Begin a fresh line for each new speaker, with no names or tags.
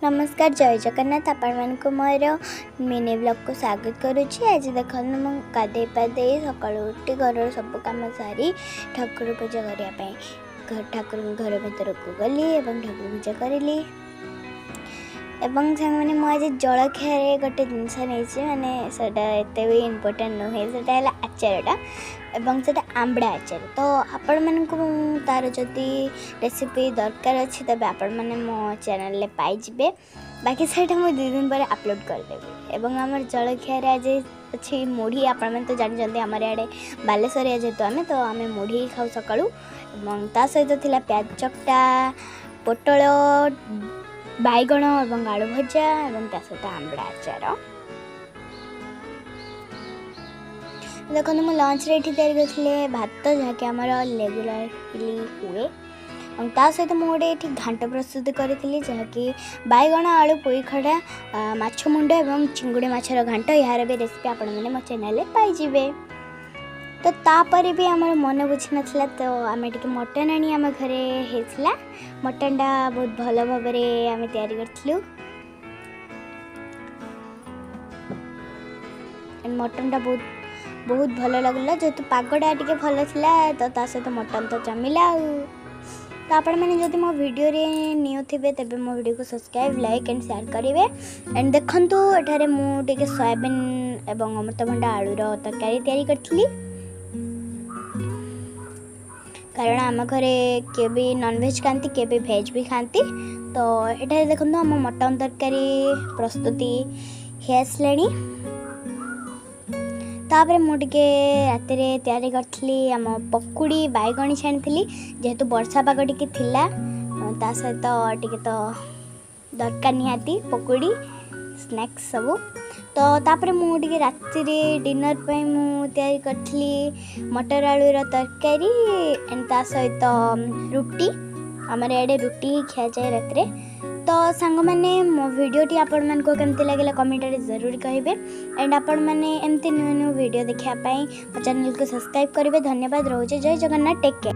नमस्कार जय जगन्नाथ आपण को मोर मिनी ब्लॉग को स्वागत करुच्ची। आज देखो मुझे गाधे पाधे सका उठी घर सब कम सारी ठाकुर पूजा करने ठाकुर घर भर को गली और ठाकुर पूजा करी एवं मैंने मुझे जलखिया गोटे जिनस नहीं माने एत भी इम्पोर्टाट नुहे से आचारटा एवं से आंबड़ा आचार। तो आपण मानक तार जदि रेसिपी दरकार अच्छी तब आपण मैंने मो चैनल पाइबे बाकी से मुझे 2 दिन पर अपलोड करदेवी। एवं आम जलखिया आज अच्छी मुढ़ी आपण मैंने तो जानते आम आड़े बालेश्वरिया जेहेतु आम तो आम मुढ़ी खाऊ सका ता सहित थिला प्याज चकटा पोटल बैगण और आलू भजा और सहित आंबड़ा आचार। देखो मुझे लंच रे ये भात जहाँकि आम रेगुलारली हुए और ता सहित मुझे ये घांट प्रस्तुत करी जहाँकि बैगण आलू पोई खड़ा माछ मुंड और चिंगुड़ी माछर घांट यार भी रेसिपी आपण मैंने मो चैनल पाइबे। तो तापर भी आम मन बुझी नाला तो आम टे मटन आनी आम घरे होता मटनटा बहुत भल भाव आम तैयारी मटनटा बहुत भल लगला जेहेतु पागटा टे भल था तो ता सहित मटन तो जमिला। तो आपण मैंने जब मो वीडियो रे न्यू थे तेज मो वीडियो को सब्सक्राइब लाइक एंड शेयर करेंगे। एंड देखंतु एठारे मुझे सोयाबीन एवं अमृतभंडा आलूर तरकारी तैयारी करी कारण आम घरे किए भी नॉनवेज खाती किए भी भेज भी खाती। तो ये देखो आम मटन तरकारी प्रस्तुति हो तापर मुझे राति तैयारी करी आम पकुड़ी बैगणी छाणी जेहेतु वर्षा पाग टी ता सहित टे तो दरकार निहाती पकुड़ी स्नैक्स सबू। तो तापर मुझे राति डिनर पे तैयारी करी मटर आलूर तरकारी एंड ता सहित रुटी आमर इे रुटी ही खिया जाए राति। तो सांग मैंने मो वीडियोटी आपण मानको केमती लगे कमेंट जरूर कहिबे। एंड आपण मैंने एमती न्यू न्यू वीडियो देखा मो चैनल को सब्सक्राइब करेंगे। धन्यवाद रोचे। जय जगन्नाथ टेक केयर।